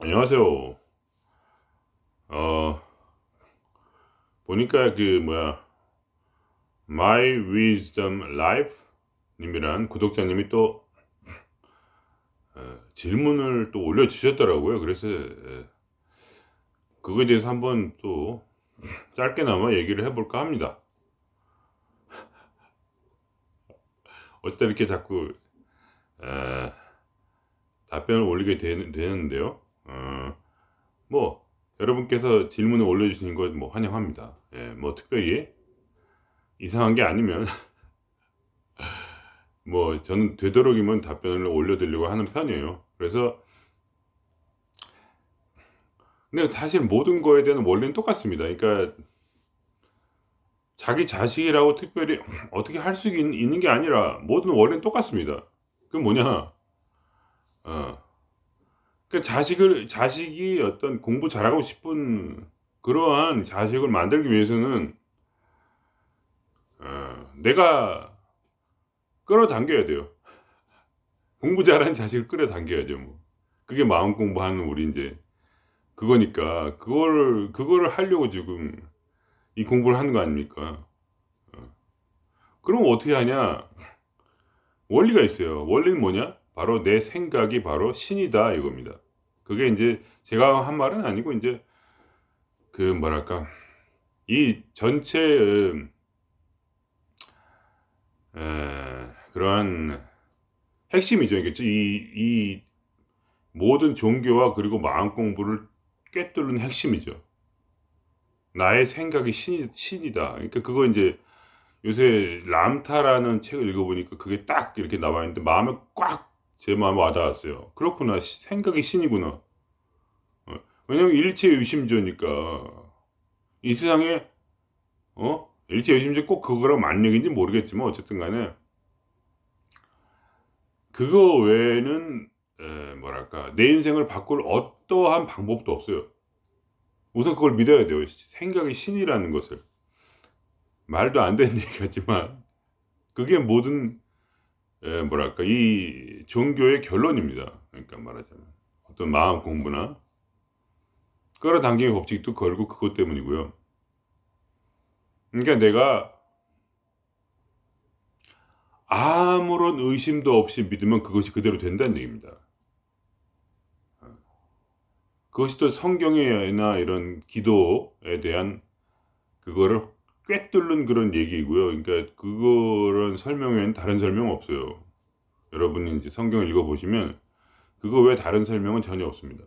안녕하세요. 어, 보니까 My Wisdom Life 님이란 구독자님이 또 질문을 또 올려주셨더라고요. 그래서 그거에 대해서 한번 또 짧게나마 얘기를 해볼까 합니다. 어쩌다 이렇게 자꾸 에, 답변을 올리게 되는데요. 뭐 여러분께서 질문을 올려주시는 거 뭐 환영합니다. 예, 뭐 특별히 이상한 게 아니면 뭐 저는 되도록이면 답변을 올려드리려고 하는 편이에요. 그래서 근데 사실 모든 거에 대한 원리는 똑같습니다. 그러니까 자기 자식이라고 특별히 어떻게 할 수 있는 게 아니라 모든 원리는 똑같습니다. 그게 뭐냐? 어. 그 자식이 어떤 공부 잘하고 싶은 그러한 자식을 만들기 위해서는 내가 끌어당겨야 돼요. 공부 잘하는 자식을 끌어당겨야죠, 뭐. 그게 마음 공부하는 우리 인제 그거니까 그거를 하려고 지금 이 공부를 하는 거 아닙니까? 어. 그럼 어떻게 하냐? 원리가 있어요. 원리는 뭐냐? 바로 내 생각이 바로 신이다 이겁니다. 그게 인제 제가 한 말은 아니고 인제 그 뭐랄까 이 전체 그러한 핵심이죠. 이게 이 모든 종교와 그리고 마음 공부를 꿰뚫는 핵심이죠. 나의 생각이 신이다. 그러니까 그거 인제 요새 람타라는 책을 읽어보니까 그게 딱 이렇게 나와 있는데 마음에 꽉 제 마음에 와 닿았어요. 그렇구나. 생각이 신이구나. 왜냐면 일체유심조니까 이 세상에 일체유심조 꼭 그거랑 맞는 얘기인지 모르겠지만 어쨌든 간에 그거 외에는 뭐랄까 내 인생을 바꿀 어떠한 방법도 없어요. 우선 그걸 믿어야 돼요. 생각이 신이라는 것을. 말도 안 되는 얘기 같지만 그게 모든 뭐랄까 이 종교의 결론입니다. 그러니까 말하자면 어떤 마음 공부나 끌어당김의 법칙도 결국 그것 때문이고요. 그러니까 내가 아무런 의심도 없이 믿으면 그것이 그대로 된다는 얘기입니다. 그것이 또 성경이나 이런 기도에 대한 그거를 꿰뚫는 그런 얘기이고요. 그러니까 그거런 설명 외에는 다른 설명 없어요. 여러분이 인제 성경을 읽어 보시면 그거 외에 다른 설명은 전혀 없습니다.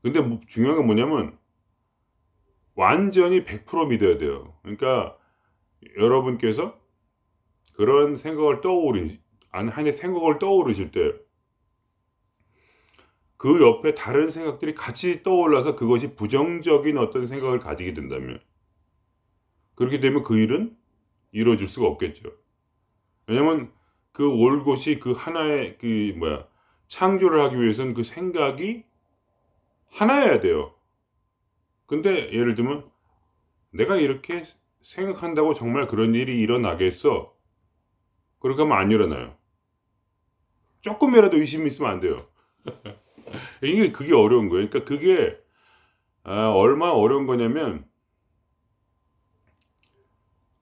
근데 뭐 중요한 건 뭐냐면 완전히 100% 믿어야 돼요. 그러니까 여러분께서 그런 생각을 한의 생각을 떠오르실 때 그 옆에 다른 생각들이 같이 떠올라서 그것이 부정적인 어떤 생각을 가지게 된다면 그렇게 되면 그 일은 이루어질 수가 없겠죠. 왜냐면 그 올곧이 그 하나의 창조를 하기 위해서는 그 생각이 하나여야 돼요. 근데 예를 들면 '내가 이렇게 생각한다고 정말 그런 일이 일어나겠어?' 그렇게 하면 안 일어나요. 쪼끔이라도 의심이 있으면 안 돼요. 이게 그게 어려운 거예요. 그러니까 그게 얼마나 어려운 거냐면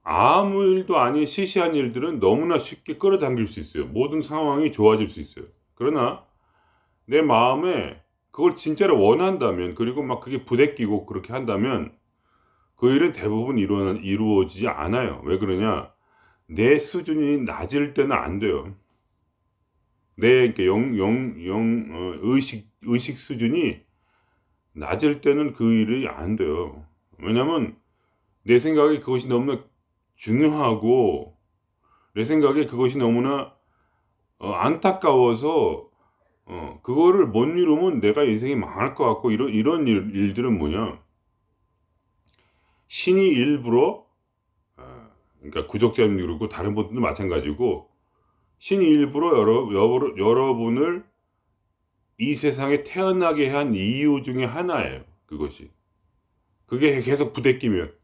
아무 일도 아닌 시시한 일들은 너무나 쉽게 끌어당길 수 있어요. 모든 상황이 좋아질 수 있어요. 그러나 내 마음에 그걸 진짜로 원한다면 그리고 막 그게 부대끼고 그렇게 한다면 그 일은 대부분 이루어지지 않아요. 왜 그러냐? 내 수준이 낮을 때는 안 돼요. 내 이렇게 영 영 영 의식 수준이 낮을 때는 그 일이 안 돼요. 왜냐면 내 생각에 그것이 너무나 중요하고 내 생각에 그것이 너무나 안타까워서 그거를 못 이루면 내가 인생이 망할 것 같고 이런 일들은 뭐냐 신이 일부러 그러니까 구독자님도 그렇고 다른 분들도 마찬가지고 신이 일부러 여러분을 이 세상에 태어나게 한 이유 중에 하나예요 그것이. 그게 계속 부대끼면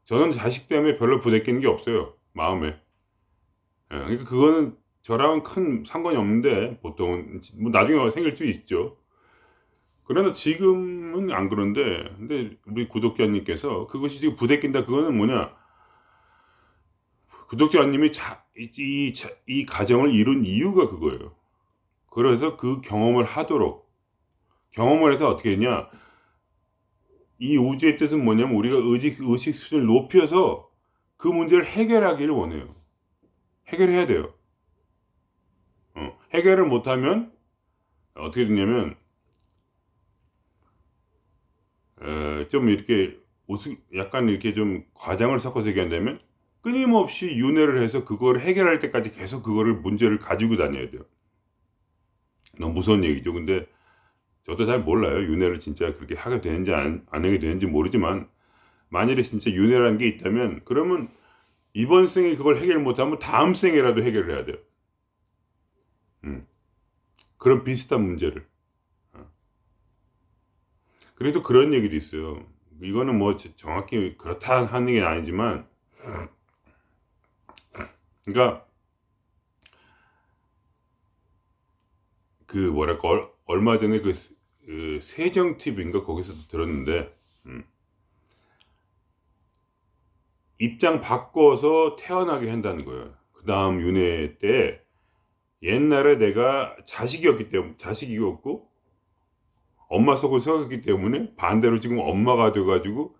저는 자식 때문에 별로 부대끼는 게 없어요 마음에. 그러니까 그거는 저랑은 큰 상관이 없는데 보통은 뭐 나중에 생길 수 있죠. 그러나 지금은 안 그런데, 근데 우리 구독자님께서 그것이 지금 부대낀다. 그거는 뭐냐? 구독자님이 이 가정을 이룬 이유가 그거예요. 그래서 그 경험을 하도록, 경험을 해서 어떻게 했냐? 이 우주의 뜻은 뭐냐면 우리가 의식 수준을 높여서 그 문제를 해결하기를 원해요. 해결해야 돼요. 해결을 못하면 어떻게 되냐면 좀 이렇게 약간 이렇게 좀 과장을 섞어서 얘기한다면 끊임없이 윤회를 해서 그걸 해결할 때까지 계속 그거를 문제를 가지고 다녀야 돼요. 너무 무서운 얘기죠. 근데 저도 잘 몰라요. 윤회를 진짜 그렇게 하게 되는지 안 하게 되는지 모르지만 만일에 진짜 윤회라는 게 있다면 그러면 이번 생에 그걸 해결 못하면 다음 생에라도 해결을 해야 돼요. 그런 비슷한 문제를. 그래도 그런 얘기도 있어요. 이거는 뭐 정확히 그렇다 하는 게 아니지만, 그러니까 그 뭐랄까 얼마 전에 그 세정 TV인가 거기서도 들었는데, 입장 바꿔서 태어나게 한다는 거예요. 그 다음 윤회 때 옛날에 내가 자식이었고 엄마 속을 썩었기 때문에 반대로 지금 엄마가 돼가지고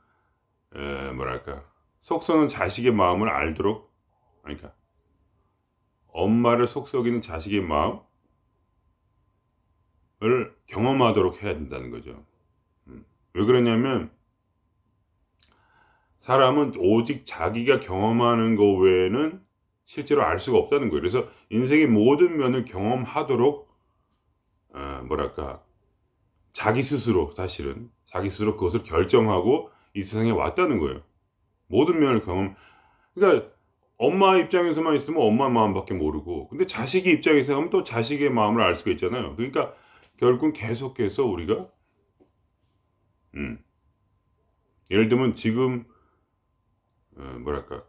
뭐랄까 속썩는 자식의 마음을 알도록, 그러니까 엄마를 속썩이는 자식의 마음을 경험하도록 해야 된다는 거죠. 왜 그러냐면 사람은 오직 자기가 경험하는 것 외에는 실제로 알 수가 없다는 거예요. 그래서 인생의 모든 면을 경험하도록 뭐랄까 사실은 자기 스스로 그것을 결정하고 이 세상에 왔다는 거예요. 모든 면을 그러니까 엄마 입장에서만 있으면 엄마 마음밖에 모르고, 근데 자식이 입장에서 하면 또 자식의 마음을 알 수가 있잖아요. 그러니까 결국은 계속해서 우리가 예를 들면 지금 뭐랄까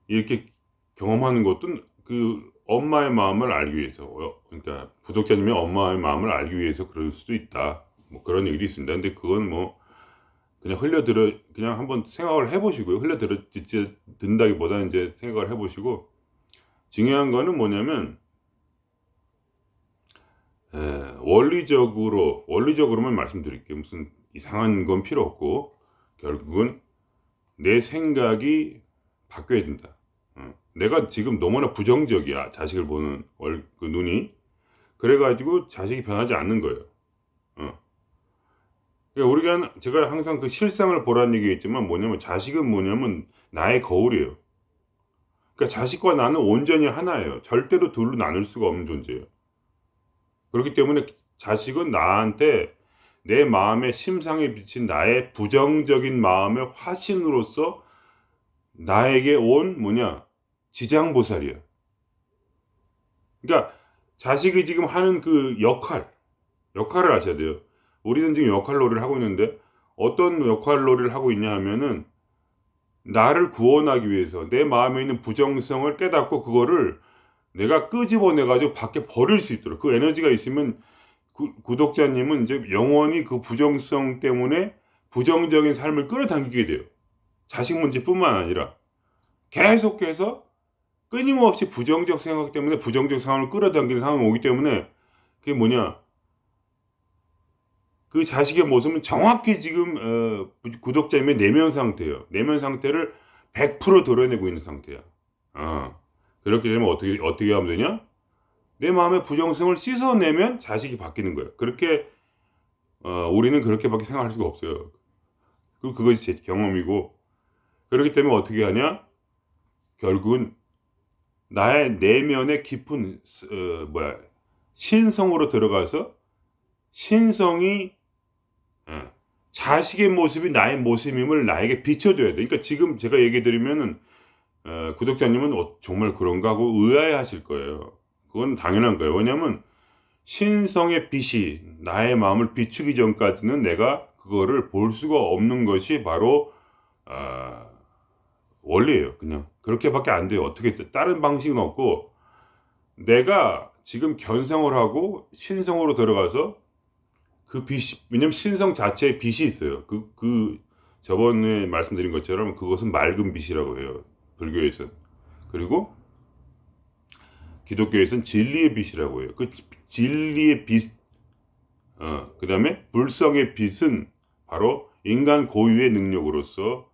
이렇게 경험하는 것도 그 엄마의 마음을 알기 위해서, 그러니까 구독자님의 엄마의 마음을 알기 위해서 그럴 수도 있다. 뭐 그런 얘기도 있습니다. 근데 그건 뭐 그냥 그냥 한번 생각을 해보시고요. 든다기보다는 이제 생각을 해보시고, 중요한 거는 뭐냐면 원리적으로만 말씀드릴게요. 무슨 이상한 건 필요 없고 결국은 내 생각이 바뀌어야 된다. 내가 지금 너무나 부정적이야. 자식을 보는 그 눈이. 그래가지고 자식이 변하지 않는 거예요. 그러니까 제가 항상 그 실상을 보라는 얘기겠지만 뭐냐면 자식은 뭐냐면 나의 거울이에요. 그러니까 자식과 나는 온전히 하나예요. 절대로 둘로 나눌 수가 없는 존재예요. 그렇기 때문에 자식은 나한테 내 마음의 심상에 비친 나의 부정적인 마음의 화신으로서 나에게 온 지장보살이야. 그러니까 자식이 지금 하는 그 역할을 아셔야 돼요. 우리는 지금 역할놀이를 하고 있는데 어떤 역할놀이를 하고 있냐 하면은 나를 구원하기 위해서 내 마음에 있는 부정성을 깨닫고 그거를 내가 끄집어내가지고 밖에 버릴 수 있도록, 그 에너지가 있으면 구독자님은 이제 영원히 그 부정성 때문에 부정적인 삶을 끌어당기게 돼요. 자식 문제뿐만 아니라 계속해서 끊임없이 부정적 생각 때문에 부정적 상황을 끌어당기는 상황이 오기 때문에 그게 그 자식의 모습은 정확히 지금 구독자님의 내면 상태예요. 내면 상태를 100% 드러내고 있는 상태야. 그렇게 되면 어떻게 하면 되냐? 내 마음의 부정성을 씻어내면 자식이 바뀌는 거예요. 그렇게 우리는 그렇게밖에 생각할 수가 없어요. 그것이 제 경험이고, 그렇기 때문에 어떻게 하냐? 결국은 나의 내면의 깊은 신성으로 들어가서 신성이 자식의 모습이 나의 모습임을 나에게 비춰줘야 돼. 그러니까 지금 제가 얘기 드리면은 구독자님은 정말 그런가 하고 의아해 하실 거예요. 그건 당연한 거예요. 왜냐하면 신성의 빛이 나의 마음을 비추기 전까지는 내가 그거를 볼 수가 없는 것이 바로 원리예요. 그냥 그렇게밖에 안 돼요. 어떻게 다른 방식은 없고, 내가 지금 견성을 하고 신성으로 들어가서 그 빛이, 왜냐면 신성 자체에 빛이 있어요. 저번에 말씀드린 것처럼 그것은 맑은 빛이라고 해요. 불교에서는. 그리고 기독교에서는 진리의 빛이라고 해요. 그 진리의 빛, 그 다음에 불성의 빛은 바로 인간 고유의 능력으로서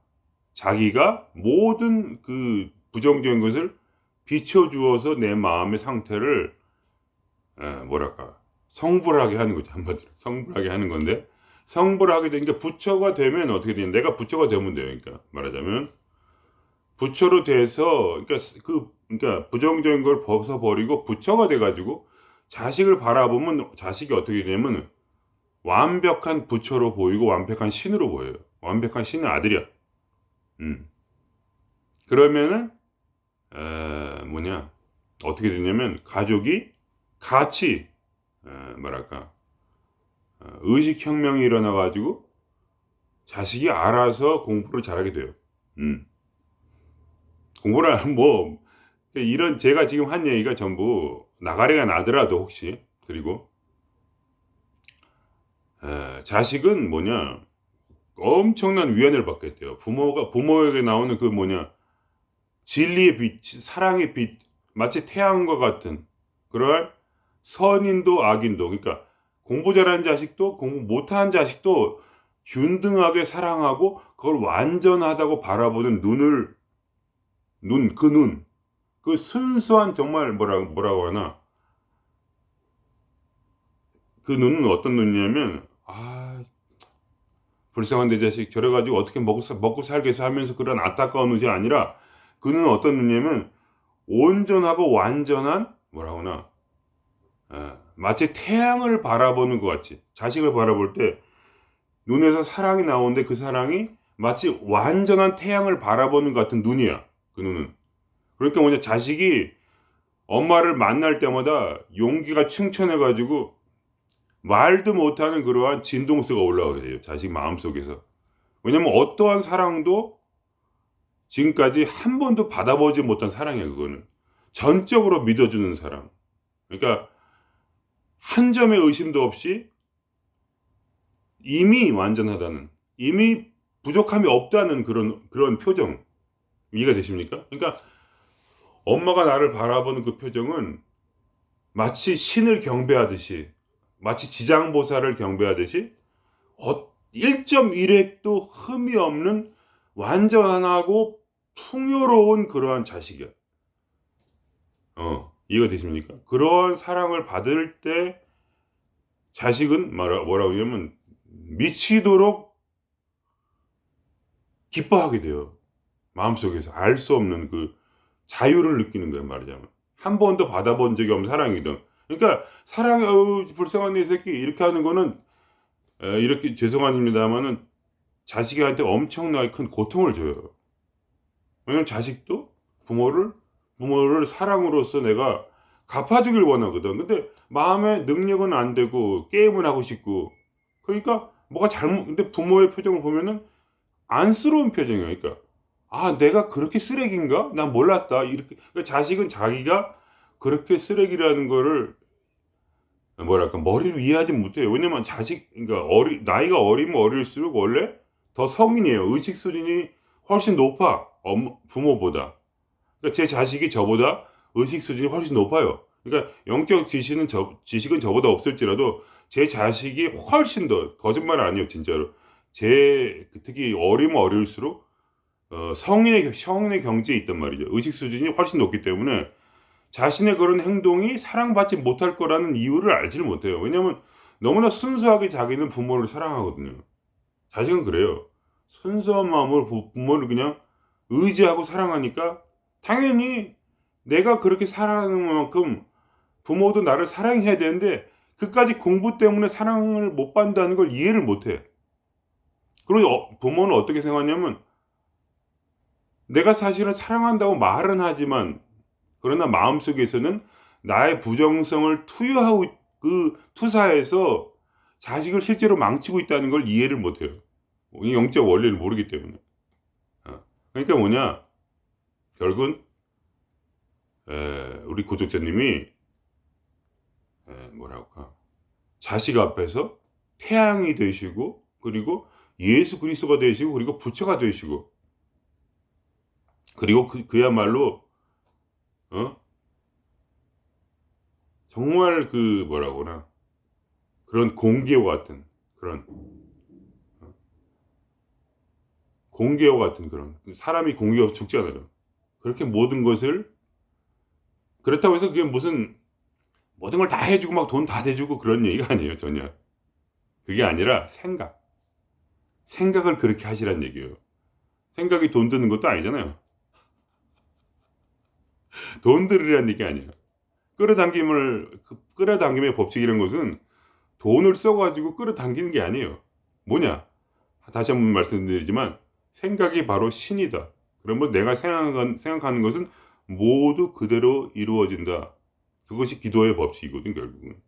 자기가 모든 그 부정적인 것을 비춰주어서 내 마음의 상태를 뭐랄까 성불하게 하는 거죠. 한마디로 성불하게 하는 건데, 성불하게 되니까 부처가 되면 어떻게 되냐, 내가 부처가 되면 돼요. 그러니까 말하자면 부처로 돼서, 그러니까 부정적인 걸 벗어버리고 부처가 돼가지고 자식을 바라보면 자식이 어떻게 되냐면 완벽한 부처로 보이고 완벽한 신으로 보여요. 완벽한 신의 아들이야. 음. 그러면은 뭐냐, 어떻게 되냐면 가족이 같이 뭐랄까 의식혁명이 일어나가지고 자식이 알아서 공부를 잘하게 돼요. 공부를 뭐 이런 제가 지금 한 얘기가 전부 나가리가 나더라도 혹시, 그리고 자식은 뭐냐, 엄청난 위안을 받겠대요. 부모에게 나오는 그 뭐냐, 진리의 빛, 사랑의 빛, 마치 태양과 같은 그러한 선인도 악인도, 그러니까 공부 잘하는 자식도 공부 못하는 자식도 균등하게 사랑하고 그걸 완전하다고 바라보는 그 순수한, 정말 뭐라고 하나, 그 눈은 어떤 눈이냐면, 불쌍한 내 자식 저래가지고 어떻게 먹고 살겠어 하면서 그런 안타까운 눈이 아니라, 그 눈은 어떤 눈이냐면 온전하고 완전한, 뭐라고 하나, 마치 태양을 바라보는 것 같이, 자식을 바라볼 때 눈에서 사랑이 나오는데 그 사랑이 마치 완전한 태양을 바라보는 것 같은 눈이야. 그 눈은. 그러니까 뭐냐, 자식이 엄마를 만날 때마다 용기가 충천해가지고 말도 못하는 그러한 진동수가 올라오게 돼요. 자식 마음속에서. 왜냐면 어떠한 사랑도 지금까지 한 번도 받아보지 못한 사랑이에요. 그거는 전적으로 믿어주는 사랑. 그러니까 한 점의 의심도 없이 이미 완전하다는, 이미 부족함이 없다는 그런 표정. 이해가 되십니까? 그러니까 엄마가 나를 바라보는 그 표정은 마치 신을 경배하듯이, 마치 지장보살을 경배하듯이 1.1획도 흠이 없는 완전하고 풍요로운 그러한 자식이야. 이해가 되십니까? 그런 사랑을 받을 때 자식은 뭐라고 하냐면 미치도록 기뻐하게 돼요. 마음속에서 알 수 없는 그 자유를 느끼는 거예요. 말하자면 한 번도 받아본 적이 없는 사랑이든. 그러니까 사랑해, 불쌍한 이 새끼 이렇게 하는 거는, 이렇게 죄송합니다만은 자식한테 엄청나게 큰 고통을 줘요. 왜냐면 자식도 부모를 사랑으로서 내가 갚아주길 원하거든. 근데 마음의 능력은 안 되고 게임을 하고 싶고, 그러니까 뭐가 근데 부모의 표정을 보면은 안쓰러운 표정이야. 그러니까 내가 그렇게 쓰레기인가? 난 몰랐다. 이렇게. 그러니까 자식은 자기가 그렇게 쓰레기라는 거를 뭐랄까 머리로 이해하지 못해요. 왜냐면 그러니까 나이가 어리면 어릴수록 원래 더 성인이에요. 의식 수준이 훨씬 높아. 부모보다. 그러니까 제 자식이 저보다 의식 수준이 훨씬 높아요. 그러니까 영적 지식은 저보다 없을지라도 제 자식이 훨씬 더, 거짓말 아니에요, 진짜로. 특히 어리면 어릴수록 성인의 경지에 있단 말이죠. 의식 수준이 훨씬 높기 때문에 자신의 그런 행동이 사랑받지 못할 거라는 이유를 알지를 못해요. 왜냐하면 너무나 순수하게 자기는 부모를 사랑하거든요. 자식은 그래요. 순수한 마음으로 부모를 그냥 의지하고 사랑하니까 당연히 내가 그렇게 사랑하는 만큼 부모도 나를 사랑해야 되는데, 그까지 공부 때문에 사랑을 못 받는다는 걸 이해를 못해. 그리고 부모는 어떻게 생각하냐면, 내가 사실은 사랑한다고 말은 하지만 그러나 마음속에서는 나의 부정성을 투사해서 자식을 실제로 망치고 있다는 걸 이해를 못해요. 이 영적 원리를 모르기 때문에. 그러니까 뭐냐, 결국은 우리 구독자님이 뭐랄까, 자식 앞에서 태양이 되시고, 그리고 예수 그리스도가 되시고, 그리고 부처가 되시고, 그리고 그야말로 정말 그 뭐라고나 그런 공기와 같은 그런 공기와 같은 그런 사람이 공기 없이 죽잖아요. 그렇게 모든 것을 그렇다고 해서 그게 무슨 모든 걸 다 해주고 막 돈 다 대주고 그런 얘기가 아니에요. 전혀. 그게 아니라 생각을 그렇게 하시란 얘기예요. 생각이 돈 드는 것도 아니잖아요. 돈 들으란 얘기 아니에요. 끌어당김의 법칙이라는 것은 돈을 써가지고 끌어당기는 게 아니에요. 뭐냐? 다시 한번 말씀드리지만 생각이 바로 신이다. 그러면 내가 생각하는 것은 모두 그대로 이루어진다. 그것이 기도의 법칙이거든 결국은.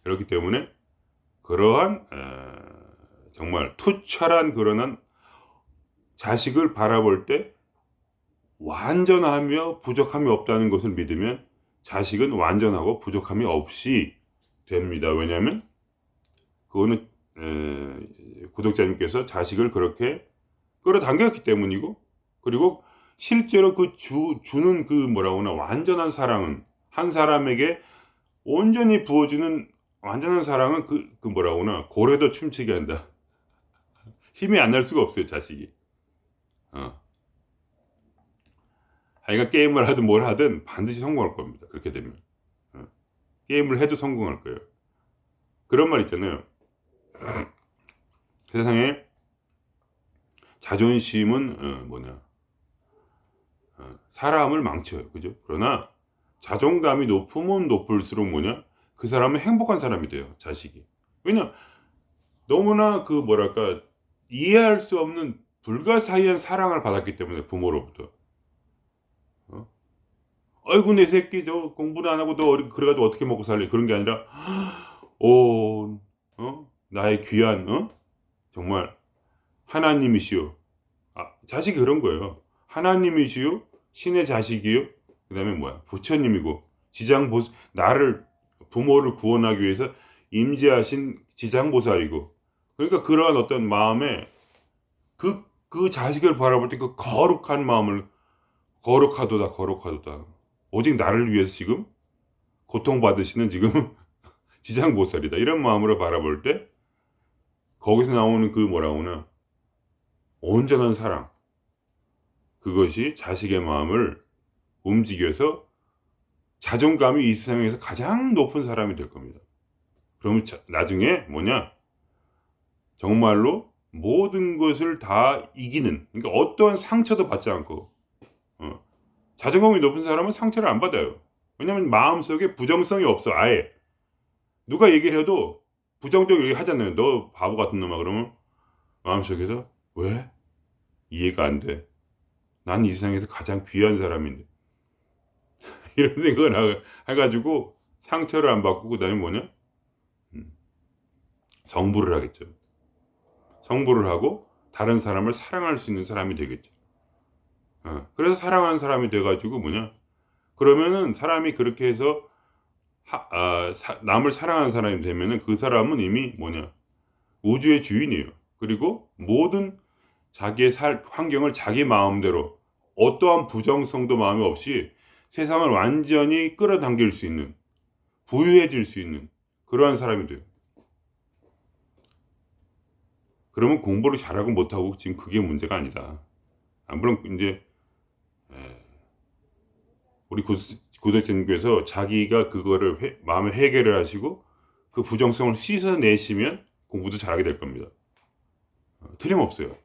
그렇기 때문에 그러한 정말 투철한 그러한 자식을 바라볼 때 완전하며 부족함이 없다는 것을 믿으면 자식은 완전하고 부족함이 없이 됩니다. 왜냐하면 그거는 구독자님께서 자식을 그렇게 끌어당겼기 때문이고, 그리고 실제로 그 주는 그 뭐라고나 완전한 사랑은 한 사람에게 온전히 부어주는 완전한 사랑은 그 뭐라고나 고래도 춤추게 한다. 힘이 안 날 수가 없어요 자식이. 하여간 게임을 하든 뭘 하든 반드시 성공할 겁니다. 그렇게 되면 게임을 해도 성공할 거예요. 그런 말 있잖아요. 세상에 자존심은 사람을 망쳐요. 그죠? 그러나 자존감이 높으면 높을수록 그 사람은 행복한 사람이 돼요. 자식이. 왜냐? 너무나 그 뭐랄까 이해할 수 없는 불가사의한 사랑을 받았기 때문에 부모로부터. 아이고 내 새끼 저 공부를 안 하고 너 그래가지고 어떻게 먹고 살래? 그런 게 아니라 나의 귀한 정말 하나님이시요. 자식이 그런 거예요. 하나님이시요, 신의 자식이요, 그 다음에 부처님이고, 나를, 부모를 구원하기 위해서 임재하신 지장보살이고, 그러니까 그러한 어떤 마음에, 그 자식을 바라볼 때 그 거룩한 마음을, 거룩하도다. 오직 나를 위해서 지금 고통받으시는 지금 지장보살이다. 이런 마음으로 바라볼 때, 거기서 나오는 그 온전한 사랑. 그것이 자식의 마음을 움직여서 자존감이 이 세상에서 가장 높은 사람이 될 겁니다. 그러면 나중에 정말로 모든 것을 다 이기는, 그러니까 어떠한 상처도 받지 않고, 자존감이 높은 사람은 상처를 안 받아요. 왜냐면 마음속에 부정성이 없어. 아예 누가 얘기를 해도 부정적 얘기 하잖아요. 너 바보 같은 놈아. 그러면 마음속에서 왜? 이해가 안 돼. 난 이 세상에서 가장 귀한 사람인데. 이런 생각을 해가지고 상처를 안 받고 그 다음에 성불을 하겠죠. 성불을 하고 다른 사람을 사랑할 수 있는 사람이 되겠죠. 그래서 사랑하는 사람이 돼가지고 그러면은 사람이 그렇게 해서 남을 사랑하는 사람이 되면은 그 사람은 이미 우주의 주인이에요. 그리고 모든 자기의 환경을 자기 마음대로 어떠한 부정성도 마음이 없이 세상을 완전히 끌어당길 수 있는, 부유해질 수 있는 그러한 사람이 돼요. 그러면 공부를 잘하고 못하고 지금 그게 문제가 아니다. 물론 이제 우리 구독자님께서 자기가 그거를 마음에 해결을 하시고 그 부정성을 씻어내시면 공부도 잘하게 될 겁니다. 틀림없어요.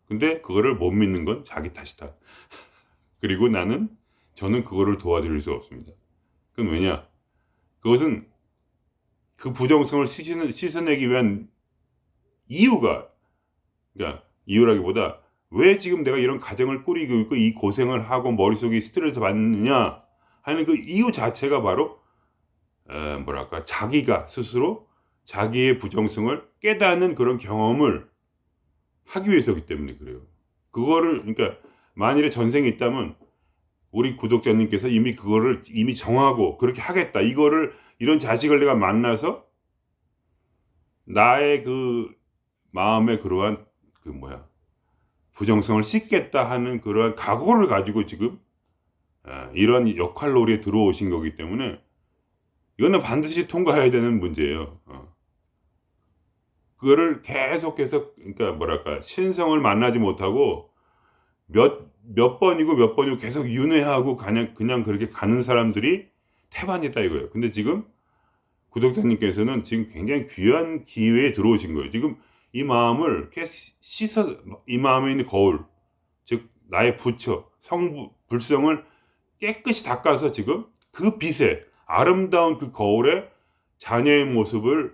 근데 그거를 못 믿는 건 자기 탓이다. 그리고 저는 그거를 도와드릴 수 없습니다. 그럼 왜냐? 그것은 그 부정성을 씻어내기 위한 그러니까 이유라기보다 왜 지금 내가 이런 가정을 꾸리고 있고 이 고생을 하고 머릿속에 스트레스 받느냐 하는 그 이유 자체가 바로 자기가 스스로 자기의 부정성을 깨닫는 그런 경험을 하기 위해서기 때문에 그래요. 그러니까 만일에 전생이 있다면 우리 구독자님께서 이미 그거를 정하고 그렇게 하겠다. 이런 자식을 내가 만나서 나의 그 마음의 그러한 그 뭐야 부정성을 씻겠다 하는 그러한 각오를 가지고 지금 이런 역할놀이에 들어오신 거기 때문에 이거는 반드시 통과해야 되는 문제예요. 그거를 계속해서 그러니까 뭐랄까 신성을 만나지 못하고 몇 번이고 몇 번이고 계속 윤회하고 그냥 그렇게 가는 사람들이 태반이다 이거예요. 근데 지금 구독자님께서는 지금 굉장히 귀한 기회에 들어오신 거예요. 지금 이 마음을 이렇게 씻어 이 마음에 있는 거울, 즉 나의 부처, 불성을 깨끗이 닦아서 지금 그 빛에 아름다운 그 거울에 자녀의 모습을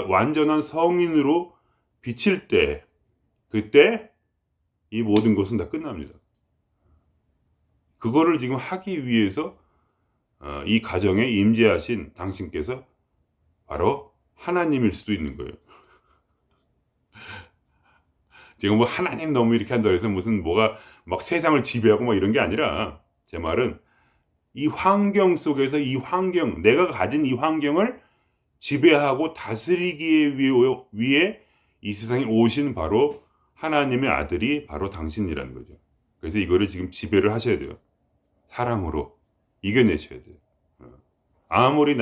완전한 성인으로 비칠 때 그때 이 모든 것은 다 끝납니다. 그거를 지금 하기 위해서 이 가정에 임재하신 당신께서 바로 하나님일 수도 있는 거예요. 지금 뭐 하나님 너무 이렇게 한다 해서 무슨 뭐가 막 세상을 지배하고 막 이런 게 아니라 제 말은 이 환경 속에서 내가 가진 이 환경을 지배하고 다스리기 위해 이 세상에 오신 바로 하나님의 아들이 바로 당신이라는 거죠. 그래서 이거를 지금 지배를 하셔야 돼요. 사랑으로 이겨내셔야 돼요. 아무리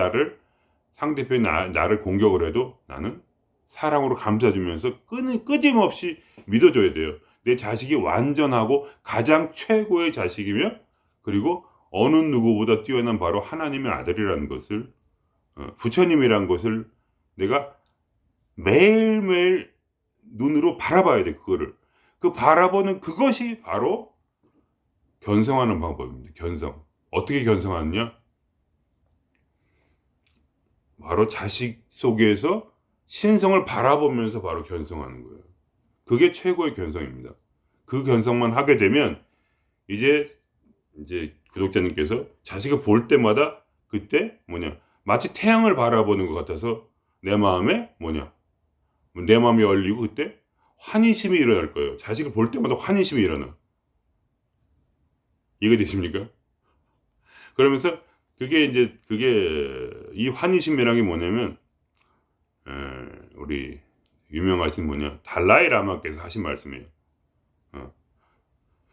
상대편이 나를 공격을 해도 나는 사랑으로 감싸주면서 끊임없이 믿어줘야 돼요. 내 자식이 완전하고 가장 최고의 자식이며 그리고 어느 누구보다 뛰어난 바로 하나님의 아들이라는 것을 부처님이라는 것을 내가 매일매일 눈으로 바라봐야 돼. 그거를 그 바라보는 그것이 바로 견성하는 방법입니다. 견성 어떻게 견성하느냐? 바로 자식 속에서 신성을 바라보면서 바로 견성하는 거예요. 그게 최고의 견성입니다. 그 견성만 하게 되면 이제 구독자님께서 자식을 볼 때마다 그때 마치 태양을 바라보는 것 같아서 내 마음에 내 마음이 열리고 그때 환희심이 일어날 거예요. 자식을 볼 때마다 환희심이 일어나. 이해되십니까? 그러면서 그게 이 환희심이라는 게 뭐냐면 우리 유명하신 달라이 라마께서 하신 말씀이에요.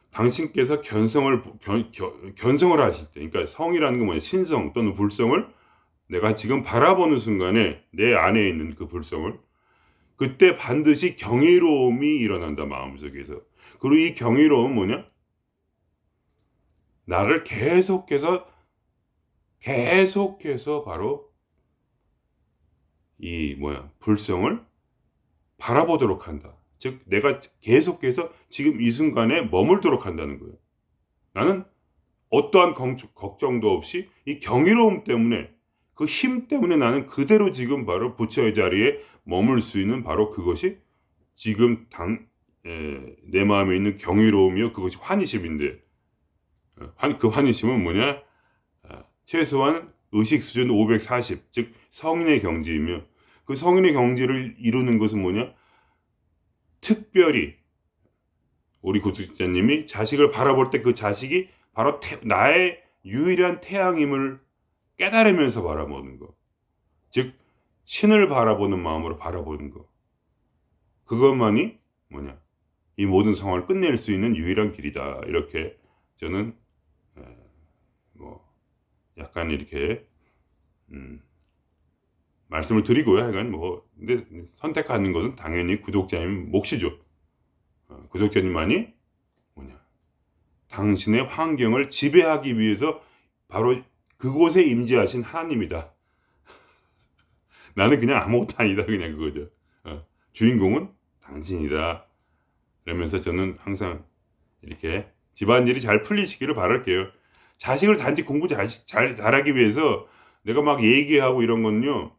당신께서 견성을 하실 때, 그러니까 성이라는 게 신성 또는 불성을 내가 지금 바라보는 순간에 내 안에 있는 그 불성을 그때 반드시 경이로움이 일어난다 마음속에서. 그리고 이 경이로움은 나를 계속해서 바로 이 불성을 바라보도록 한다. 즉 내가 계속해서 지금 이 순간에 머물도록 한다는 거예요. 나는 어떠한 걱정도 없이 이 경이로움 때문에 그 힘 때문에 나는 그대로 지금 바로 부처의 자리에 머물 수 있는 바로 그것이 지금 내 마음에 있는 경이로움이요. 그것이 환희심인데 그 환희심은 최소한 의식 수준 540, 즉 성인의 경지이며 그 성인의 경지를 이루는 것은 특별히 우리 구독자님이 자식을 바라볼 때 그 자식이 바로 나의 유일한 태양임을 깨달으면서 바라보는 거. 즉 신을 바라보는 마음으로 바라보는 거. 그것만이 이 모든 상황을 끝낼 수 있는 유일한 길이다. 이렇게 저는 약간 이렇게 말씀을 드리고요. 하여간 근데 선택하는 것은 당연히 구독자님 몫이죠. 구독자님만이 당신의 환경을 지배하기 위해서 바로 그곳에 임재하신 하나님이다. 나는 그냥 아무것도 아니다. 그냥 그거죠. 주인공은 당신이다. 그러면서 저는 항상 이렇게 집안일이 잘 풀리시기를 바랄게요. 자식을 단지 공부 잘하기 위해서 내가 막 얘기하고 이런 건요.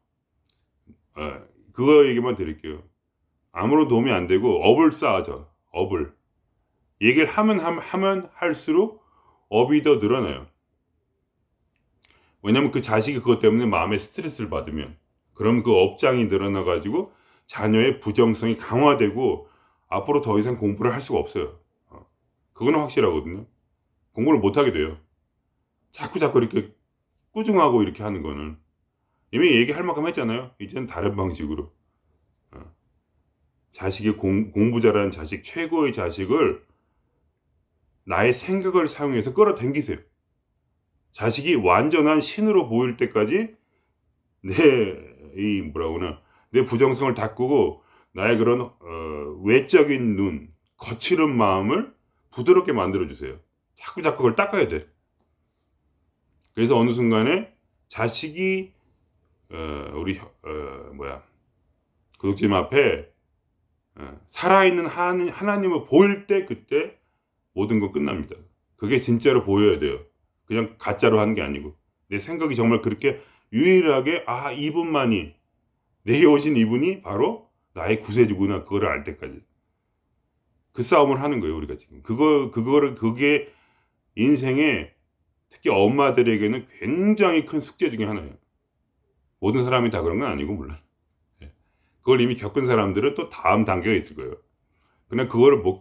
그거 얘기만 드릴게요. 아무런 도움이 안 되고 업을 쌓아줘. 업을. 얘기를 하면 할수록 업이 더 늘어나요. 왜냐면 그 자식이 그것 때문에 마음에 스트레스를 받으면 그럼 그 업장이 늘어나 가지고 자녀의 부정성이 강화되고 앞으로 더 이상 공부를 할 수가 없어요. 그거는 확실하거든요. 공부를 못 하게 돼요. 자꾸 이렇게 꾸중하고 이렇게 하는 거는 이미 얘기할 만큼 했잖아요. 이제는 다른 방식으로 자식이 공부 잘하는 자식, 최고의 자식을 나의 생각을 사용해서 끌어당기세요. 자식이 완전한 신으로 보일 때까지 내 부정성을 다 끄고 나의 그런 외적인 눈, 거칠은 마음을 부드럽게 만들어 주세요. 자꾸 그걸 닦아야 돼. 그래서 어느 순간에 자식이 우리 구독자님 앞에 살아있는 하나님을 보일 때, 그때 모든 건 끝납니다. 그게 진짜로 보여야 돼요. 그냥 가짜로 하는 게 아니고. 내 생각이 정말 그렇게 유일하게 이분만이, 내게 오신 이분이 바로 나의 구세주구나, 그거를 알 때까지. 그 싸움을 하는 거예요, 우리가 지금. 그게 인생에, 특히 엄마들에게는 굉장히 큰 숙제 중에 하나예요. 모든 사람이 다 그런 건 아니고, 물론. 그걸 이미 겪은 사람들은 또 다음 단계가 있을 거예요. 그냥 그거를 못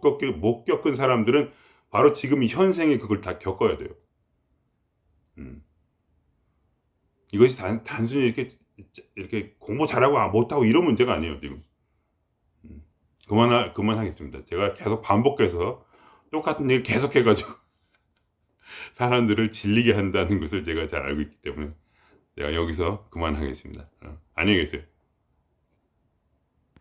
겪은 사람들은 바로 지금 이 현생에 그걸 다 겪어야 돼요. 이것이 단순히 이렇게 공부 잘하고 못하고 이런 문제가 아니에요, 지금. 그만하겠습니다. 제가 계속 반복해서 똑같은 얘기를 계속 해가지고 사람들을 질리게 한다는 것을 제가 잘 알고 있기 때문에 제가 여기서 그만하겠습니다. 안녕히 계세요.